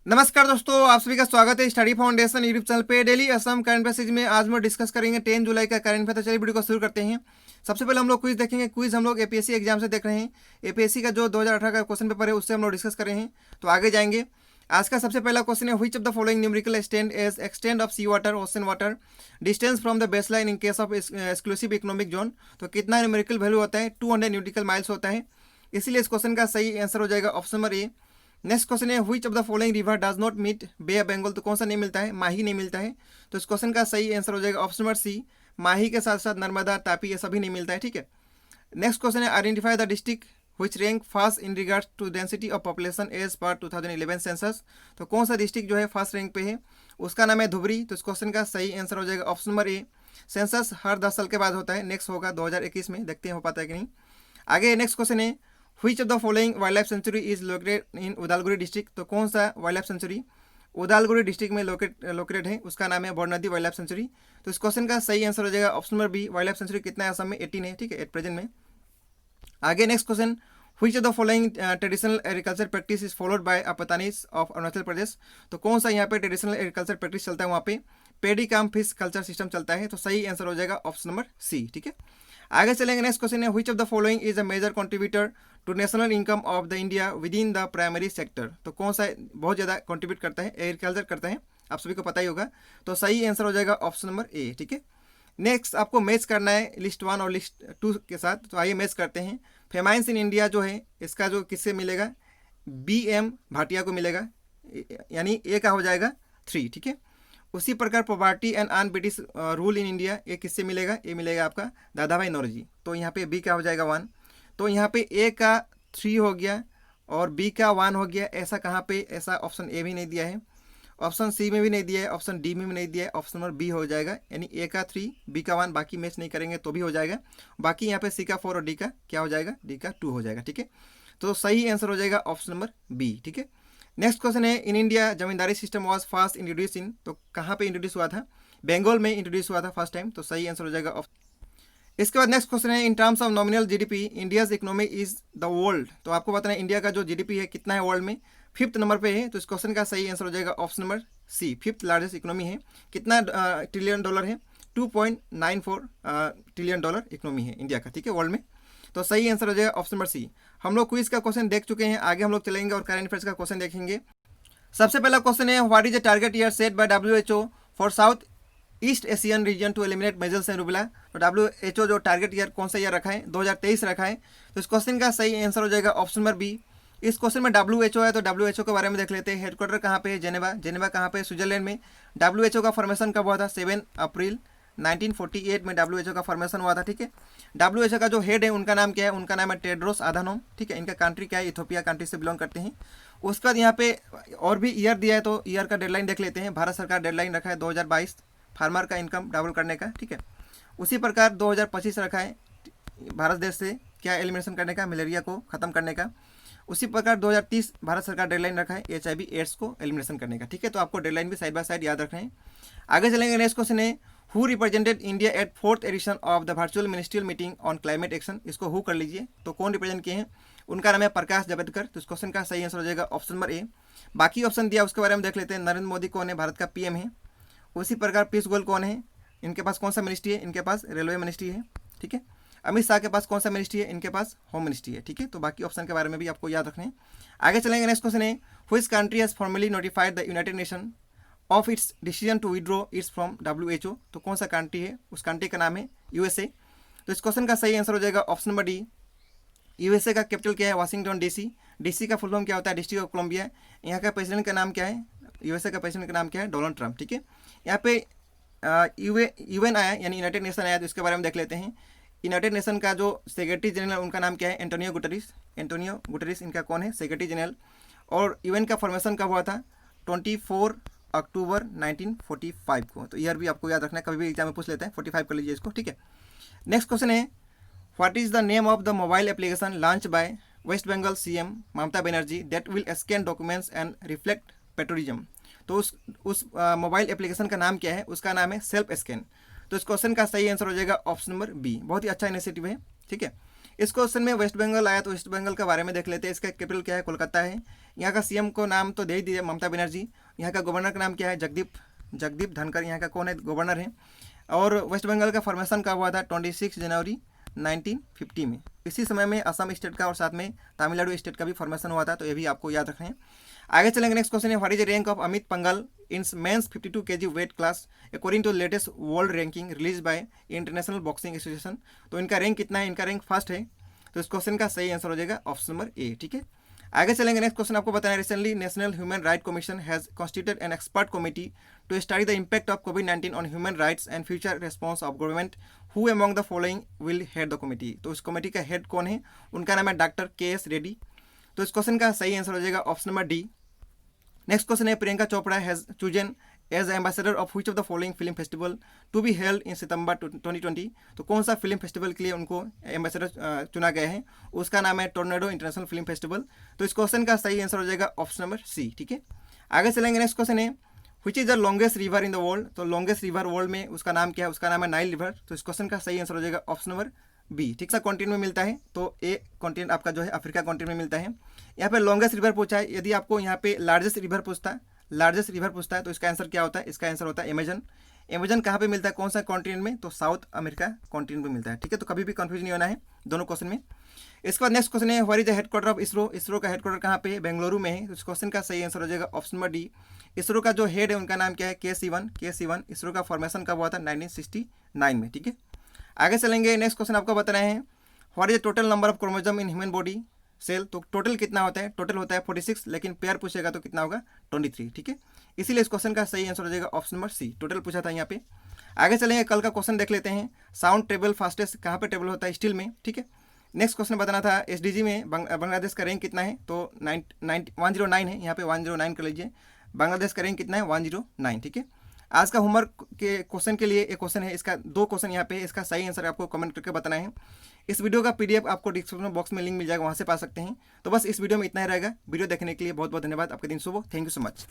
नमस्कार दोस्तों, आप सभी का स्वागत है स्टडी फाउंडेशन यूट्यूब चैनल पे। डेली असम करंट मैसेज में आज हम डिस्कस करेंगे 10 जुलाई का करंट अफेयर। तो चलिए वीडियो को शुरू करते हैं। सबसे पहले हम लोग क्विज देखेंगे। क्विज हम लोग एपीएससी एग्जाम से देख रहे हैं। एपीएससी का जो 2018 का क्वेश्चन पेपर है उससे हम लोग डिस्कस कर रहे हैं, तो आगे जाएंगे। आज का सबसे पहला क्वेश्चन है, which of the following numerical stand as extent of sea water ocean water distance from the baseline in case of exclusive economic zone. तो कितना न्यूमेरिकल वैल्यू होता है? 200 न्यूटिकल माइल्स होता है। इसीलिए इस क्वेश्चन का सही आंसर हो जाएगा option number A. Next question है, which of the following river does not meet Bay of Bengal. तो कौन सा नहीं मिलता है? माही नहीं मिलता है। तो इस क्वेश्चन का सही आंसर हो जाएगा ऑप्शन नंबर सी। माही के साथ साथ नर्मदा, तापी, ये सभी नहीं मिलता है। ठीक है। नेक्स्ट क्वेश्चन है, identify the district which rank first in regards to density of population as per 2011 census. तो कौन सा डिस्ट्रिक्ट जो है फर्स्ट रैंक पे है? उसका नाम है धुबरी। तो इस क्वेश्चन का सही आंसर हो जाएगा ऑप्शन नंबर ए। सेंसस हर 10 साल के बाद होता है। नेक्स्ट होगा 2021 में, देखते हैं हो पाता है कि नहीं। आगे नेक्स्ट क्वेश्चन है, which of the following wild life sanctuary is located in Udalguri district. तो कौन सा wild life century Udalguri district में लोकेटेड है? उसका नाम है बरनदी वाइल्ड लाइफ सेंचुरी। तो इस क्वेश्चन का सही आंसर हो जाएगा option number B. Wild life sanctuary कितना है असम में? 18 है। ठीक है, एट प्रेजेंट में। आगे next question, which of the following traditional agriculture practice is followed by Apatanis of Arunachal Pradesh. तो कौन सा यहाँ पे ट्रेडिशनल एग्रीकल्चर प्रैक्टिस चलता है? वहाँ पे पेडी काम फिश कल्चर सिस्टम चलता है। तो सही आंसर हो जाएगा ऑप्शन नंबर सी। ठीक है, आगे चलेंगे। नेक्स्ट क्वेश्चन है, which of the following is a major contributor to national income of the India within the primary sector. तो कौन सा बहुत ज़्यादा कंट्रीब्यूट करता है? एग्रीकल्चर करता है, आप सभी को पता ही होगा। तो सही आंसर हो जाएगा ऑप्शन नंबर ए। ठीक है, नेक्स्ट आपको मैच करना है लिस्ट 1 और लिस्ट 2 के साथ। तो आइए मैच करते हैं। फेमाइंस इन इंडिया जो है इसका जो किससे मिलेगा? बी एम भाटिया को मिलेगा, यानी ए का हो जाएगा 3। ठीक है, उसी प्रकार poverty and un British rule in India, ये किससे मिलेगा? ये मिलेगा आपका दादा भाई नौरोजी। तो यहाँ पे बी का हो जाएगा 1। तो यहाँ पे ए का 3 हो गया और बी का 1 हो गया। ऐसा कहाँ पे? ऐसा ऑप्शन ए भी नहीं दिया है, ऑप्शन सी में भी नहीं दिया है, ऑप्शन डी में भी नहीं दिया है। ऑप्शन नंबर बी हो जाएगा, यानी ए का 3 बी का 1। बाकी मैच नहीं करेंगे तो भी हो जाएगा। बाकी यहाँ पे सी का 4 और डी का क्या हो जाएगा? डी का 2 हो जाएगा। ठीक है, तो सही आंसर हो जाएगा ऑप्शन नंबर बी। ठीक है, नेक्स्ट क्वेश्चन है, in India zamindari system was first introduce इन। तो कहाँ पे इंट्रोड्यूस हुआ था? बंगाल में इंट्रोड्यूस हुआ था फर्स्ट टाइम। तो सही आंसर हो जाएगा। इसके बाद नेक्स्ट क्वेश्चन है, in terms of nominal GDP India's economy is the world. तो आपको बताना है इंडिया का जो जीडीपी है कितना है वर्ल्ड में? 5th नंबर पे है। तो इस क्वेश्चन का सही आंसर हो जाएगा option number C. 5th largest economy है। कितना ट्रिलियन डॉलर है? 2.94 ट्रिलियन डॉलर इकोनॉमी है इंडिया का। ठीक है, वर्ल्ड में। तो सही आंसर हो जाएगा ऑप्शन नंबर सी। हम लोग क्विज का क्वेश्चन देख चुके हैं, आगे हम लोग चलेंगे और करंट अफेयर्स का क्वेश्चन देखेंगे। सबसे पहला क्वेश्चन है, what is the target year set by WHO for south east Asian region to eliminate measles and rubella. तो WHO जो टारगेट ईयर कौन सा ईयर रखा है? 2023 रखा है। तो इस क्वेश्चन का सही आंसर हो जाएगा ऑप्शन नंबर बी। इस क्वेश्चन में WHO है, तो WHO के बारे में देख लेते हैं। हेडक्वार्टर कहाँ पे है? जेनेवा। जेनेवा कहाँ पे? स्विट्जरलैंड में। WHO का फॉर्मेशन कब हुआ था? 7 अप्रैल 1948 में WHO का फॉर्मेशन हुआ था। ठीक है, WHO का जो हेड है उनका नाम क्या है? उनका नाम है टेड्रोस अधानोम। ठीक है, इनका कंट्री क्या है? इथोपिया कंट्री से बिलोंग करते हैं। उसके बाद यहाँ पे और भी ईयर दिया है, तो ईयर का डेडलाइन देख लेते हैं। भारत सरकार डेडलाइन रखा है 2022 फार्मर का इनकम डबल करने का। ठीक है, उसी प्रकार 2025 रखा है भारत देश से क्या एलिमिनेशन करने का? मलेरिया को ख़त्म करने का। उसी प्रकार 2030 भारत सरकार डेडलाइन रखा है HIV एड्स को एलिमिनेशन करने का। ठीक है, तो आपको डेडलाइन भी साइड बाय साइड याद रखना है। आगे चलेंगे। नेक्स्ट क्वेश्चन है, who represented India at 4th edition of the virtual ministerial meeting on climate action. इसको हु कर लीजिए। तो कौन रिप्रेजेंट किए हैं? उनका नाम है प्रकाश जावड़ेकर। तो इस क्वेश्चन का सही आंसर हो जाएगा ऑप्शन नंबर ए। बाकी ऑप्शन दिया उसके बारे में देख लेते हैं। नरेंद्र मोदी कौन है? भारत का PM है। उसी प्रकार पीयूष गोयल कौन है? इनके पास कौन सा मिनिस्ट्री है? इनके पास रेलवे मिनिस्ट्री है। ठीक है, अमित शाह के पास कौन सा मिनिस्ट्री है? इनके पास होम मिनिस्ट्री है। ठीक है, तो बाकी ऑप्शन के बारे में भी आपको याद रखना है। आगे चलेंगे। नेक्स्ट क्वेश्चन है, which country has formally notified the united nation of its decision to withdraw its from WHO। तो कौन सा कंट्री है? उस कंट्री का नाम है USA। तो इस क्वेश्चन का सही आंसर हो जाएगा ऑप्शन नंबर डी। USA का कैपिटल क्या है? Washington DC। DC का फुल फॉर्म क्या होता है? District of Columbia. यहाँ का प्रेसिडेंट का नाम क्या है? USA का प्रेसिडेंट का नाम क्या है? Donald Trump. ठीक है, यहाँ पे UN आया, यानी यूनाइटेड नेशन आया, तो इसके बारे में देख लेते हैं। यूनाइटेड नेशन का जो सेक्रेटरी जनरल उनका नाम क्या है? Antonio Guterres. एंटोनियो गुटेरेस इनका कौन है? Secretary general. और UN का फॉर्मेशन कब हुआ था? 24 अक्टूबर 1945 को। तो ईयर भी आपको याद रखना है, कभी भी एग्जाम में पूछ लेते हैं। 45 कर लीजिए इसको। ठीक है, नेक्स्ट क्वेश्चन है, what is the name of the mobile application launch by West Bengal CM Mamata Banerjee that will scan documents and reflect patriotism. तो उस मोबाइल एप्लीकेशन का नाम क्या है? उसका नाम है सेल्फ स्कैन। तो इस क्वेश्चन का सही आंसर हो जाएगा ऑप्शन नंबर बी। बहुत ही अच्छा इनिशिएटिव है। ठीक है, इस क्वेश्चन में वेस्ट बंगाल आया तो वेस्ट बंगाल के बारे में देख लेते हैं। इसका कैपिटल क्या है? कोलकाता है। यहाँ का सीएम को नाम तो दे ही दिया, ममता बनर्जी। यहाँ का गवर्नर का नाम क्या है? जगदीप धनखड़। यहाँ का कौन है? गवर्नर है। और वेस्ट बंगाल का फॉर्मेशन कब हुआ था? 26 जनवरी 1950 में। इसी समय में असम स्टेट का और साथ में तमिलनाडु स्टेट का भी फॉर्मेशन हुआ था, तो ये भी आपको याद रखना है। आगे चलेंगे, नेक्स्ट क्वेश्चन है, what is the rank of Amit Panghal in men's 52 kg weight class according to latest world ranking release by international boxing association. तो इनका रैंक कितना है? इनका रैंक फर्स्ट है। तो इस क्वेश्चन का सही आंसर हो जाएगा ऑप्शन नंबर ए। ठीक है, आगे चलेंगे, नेक्स्ट क्वेश्चन आपको बताना है, recently national human right commission has constituted an expert committee to study the impact of कोविड-19 on human rights and future response of government. Who among the following will head the committee. तो इस committee का head कौन है? उनका नाम है doctor KS. Reddy. तो इस क्वेश्चन का सही आंसर हो जाएगा option number D. Next question है, Priyanka Chopra has chosen as ambassador of which of the following film festival to be held in September 2020। तो कौन सा फिल्म फेस्टिवल के लिए उनको एम्बेसडर चुना गया है? उसका नाम है टोर्नेडो इंटरनेशनल फिल्म फेस्टिवल। तो इस क्वेश्चन का सही आंसर हो जाएगा ऑप्शन नंबर सी। ठीक है, आगे चलेंगे, नेक्स्ट क्वेश्चन है, which is the longest river in the world. तो लॉन्गेस्ट रिवर वर्ल्ड में उसका नाम क्या है? उसका नाम है नाइल रिवर। तो इस क्वेश्चन का सही आंसर हो जाएगा ऑप्शन नंबर बी। ठीक सा कॉन्टिनेंट में मिलता है, तो ए कॉन्टिनेंट आपका जो है अफ्रीका कॉन्टिनेंट में मिलता है। यहाँ पे लॉन्गेस्ट रिवर पूछा है। यदि आपको यहाँ पे लार्जेस्ट रिवर पूछता है तो इसका आंसर क्या होता है? इसका आंसर होता है अमेजन। अमेजन कहाँ पे मिलता है? कौन सा कॉन्टिनेंट में? तो साउथ अमेरिका कॉन्टिनेंट में मिलता है। ठीक है, तो कभी भी कंफ्यूज नहीं होना है दोनों क्वेश्चन में। इसके बाद नेक्स्ट क्वेश्चन है, what is the headquarter of ISRO. ISRO का हेडक्वार्टर कहाँ पे है? बेंगलुरु में है। तो इस क्वेश्चन का सही आंसर हो जाएगा ऑप्शन नंबर डी। इसरो का जो हेड है उनका नाम क्या है? के.सिवन। इसरो का फॉर्मेशन कब हुआ था? 1969 में। ठीक है, आगे चलेंगे, नेक्स्ट क्वेश्चन आपको बताना है, what is the total number of chromosome in human body cell. तो टोटल कितना होता है? टोटल होता है 46, लेकिन पेयर पूछेगा तो कितना होगा? 23। ठीक है, इसीलिए इस क्वेश्चन का सही आंसर हो जाएगा ऑप्शन नंबर सी। टोटल पूछा था यहाँ पे। आगे चलेंगे, कल का क्वेश्चन देख लेते हैं, साउंड टेबल फास्टेस्ट कहाँ पे टेबल होता है? स्टील में। ठीक है, नेक्स्ट क्वेश्चन बताना था, एसडीजी में बांग्लादेश का रैंक कितना है? तो 109 है। यहाँ पे 109 कर लीजिए। बांग्लादेश का रैंक कितना है? 109। ठीक है, आज का होमवर्क के क्वेश्चन के लिए एक क्वेश्चन है, इसका 2 क्वेश्चन यहाँ पे, इसका सही आंसर आपको कमेंट करके बताना है। इस वीडियो का पीडीएफ आपको डिस्क्रिप्शन बॉक्स में लिंक मिल जाएगा, वहाँ से पा सकते हैं। तो बस इस वीडियो में इतना ही रहेगा। वीडियो देखने के लिए बहुत बहुत धन्यवाद। आपका दिन शुभ हो। Thank you so much.